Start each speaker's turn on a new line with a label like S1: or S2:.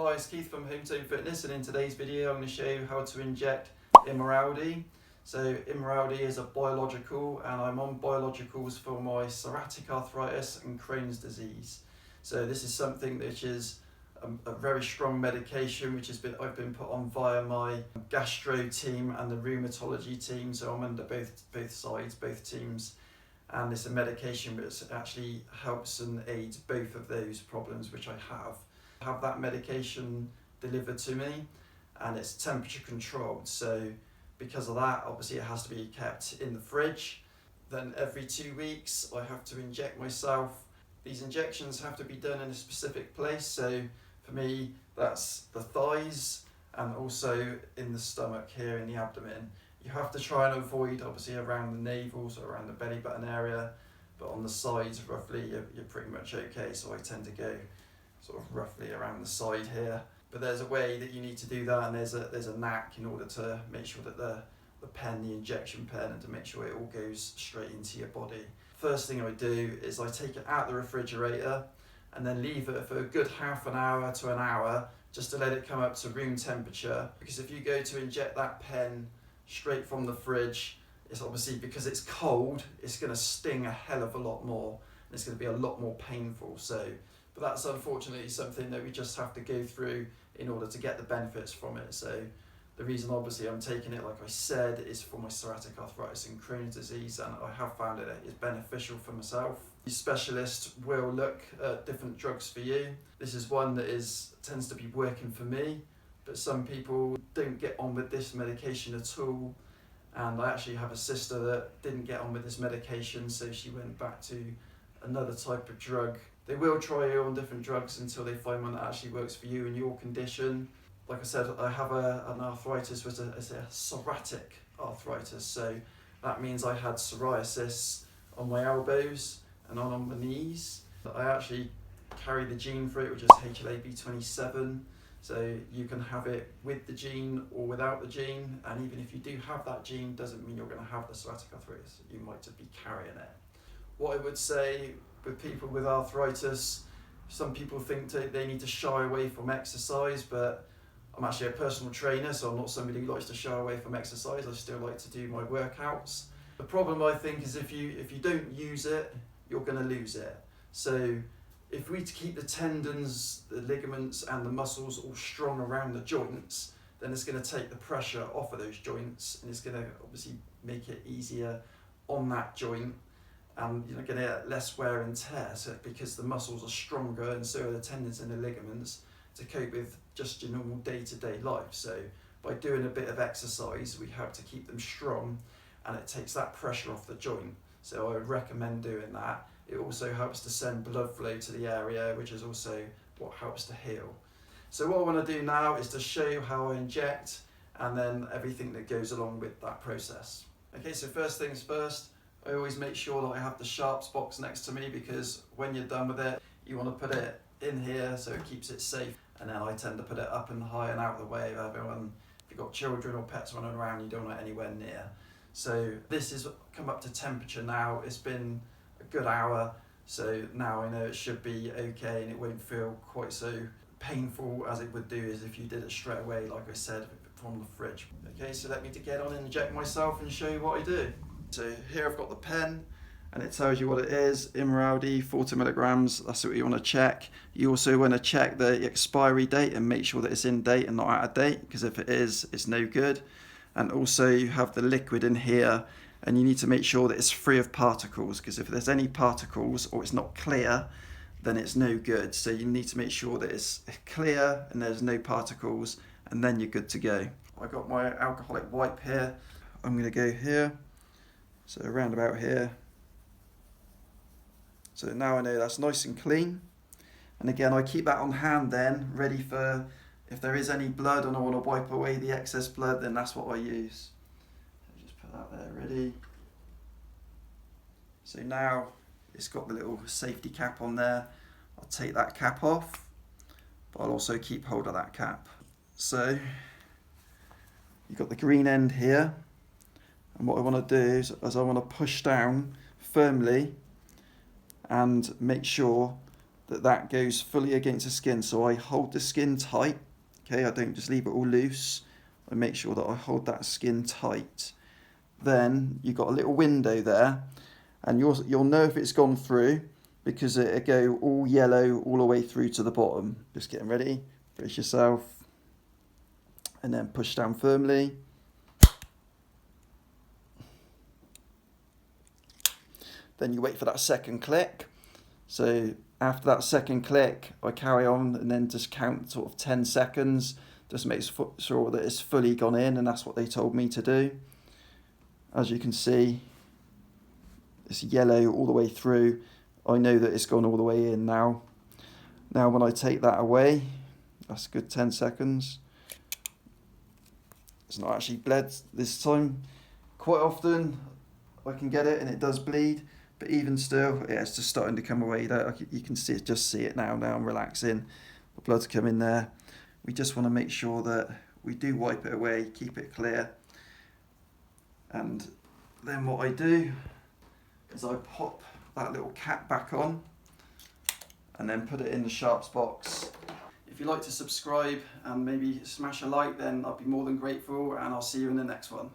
S1: Hi, it's Keith from Home Zone Fitness, and in today's video I'm going to show you how to inject Imraldi. So Imraldi is a biological, and I'm on biologicals for my psoriatic arthritis and Crohn's disease. So this is something which is a very strong medication which I've been put on via my gastro team and the rheumatology team, so I'm under both sides, both teams. And it's a medication which actually helps and aids both of those problems which I have. I have that medication delivered to me, and it's temperature controlled, so because of that obviously it has to be kept in the fridge. Then every 2 weeks I have to inject myself. These injections have to be done in a specific place, so for me that's the thighs and also in the stomach here in the abdomen. You have to try and avoid obviously around the navel, so around the belly button area, but on the sides roughly you're pretty much okay, so I tend to go sort of roughly around the side here. But there's a way that you need to do that, and there's a knack in order to make sure that the injection pen, and to make sure it all goes straight into your body. First thing I do is I take it out the refrigerator and then leave it for a good half an hour to an hour just to let it come up to room temperature, because if you go to inject that pen straight from the fridge, it's obviously, because it's cold, it's going to sting a hell of a lot more and it's going to be a lot more painful. But that's unfortunately something that we just have to go through in order to get the benefits from it. So the reason obviously I'm taking it, like I said, is for my psoriatic arthritis and Crohn's disease, and I have found it is beneficial for myself. The specialist will look at different drugs for you. This is one that tends to be working for me, but some people don't get on with this medication at all. And I actually have a sister that didn't get on with this medication, so she went back to another type of drug. They will try you on different drugs until they find one that actually works for you and your condition. Like I said, I have an arthritis, which is a psoriatic arthritis, so that means I had psoriasis on my elbows and on my knees. I actually carry the gene for it, which is HLA-B27, so you can have it with the gene or without the gene, and even if you do have that gene, doesn't mean you're going to have the psoriatic arthritis. You might just be carrying it. What I would say with people with arthritis, some people think they need to shy away from exercise, but I'm actually a personal trainer, so I'm not somebody who likes to shy away from exercise. I still like to do my workouts. The problem, I think, is if you don't use it, you're going to lose it. So if we keep the tendons, the ligaments and the muscles all strong around the joints, then it's going to take the pressure off of those joints, and it's going to obviously make it easier on that joint, and you're going to get less wear and tear, so because the muscles are stronger and so are the tendons and the ligaments to cope with just your normal day-to-day life. So by doing a bit of exercise, we have to keep them strong, and it takes that pressure off the joint. So I would recommend doing that. It also helps to send blood flow to the area, which is also what helps to heal. So what I want to do now is to show you how I inject, and then everything that goes along with that process. Okay, so first things first, I always make sure that I have the sharps box next to me, because when you're done with it, you want to put it in here so it keeps it safe. And then I tend to put it up and high and out of the way of everyone. If you've got children or pets running around, you don't want it anywhere near. So this has come up to temperature now. It's been a good hour, so now I know it should be okay, and it won't feel quite so painful as it would do as if you did it straight away, like I said, from the fridge. Okay, so let me get on and inject myself and show you what I do. So here I've got the pen, and it tells you what it is. Imraldi, 40 milligrams, that's what you want to check. You also want to check the expiry date and make sure that it's in date and not out of date, because if it is, it's no good. And also you have the liquid in here, and you need to make sure that it's free of particles, because if there's any particles or it's not clear, then it's no good. So you need to make sure that it's clear and there's no particles, and then you're good to go. I've got my alcoholic wipe here. I'm going to go here, so around about here. So now I know that's nice and clean. And again, I keep that on hand then, ready for if there is any blood and I want to wipe away the excess blood, then that's what I use. So just put that there ready. So now it's got the little safety cap on there. I'll take that cap off, but I'll also keep hold of that cap. So you've got the green end here. And what I want to do is I want to push down firmly and make sure that goes fully against the skin. So I hold the skin tight, okay, I don't just leave it all loose. I make sure that I hold that skin tight. Then you've got a little window there, and you'll know if it's gone through because it'll go all yellow all the way through to the bottom. Just getting ready, brace yourself, and then push down firmly. Then you wait for that second click. So after that second click, I carry on and then just count sort of 10 seconds. Just make sure that it's fully gone in, and that's what they told me to do. As you can see, it's yellow all the way through. I know that it's gone all the way in now. Now when I take that away, that's a good 10 seconds. It's not actually bled this time. Quite often I can get it and it does bleed, but even still, yeah, it's just starting to come away. You can see it, just see it now. Now I'm relaxing. The blood's coming there. We just want to make sure that we do wipe it away, keep it clear. And then what I do is I pop that little cap back on and then put it in the sharps box. If you'd like to subscribe and maybe smash a like, then I'd be more than grateful, and I'll see you in the next one.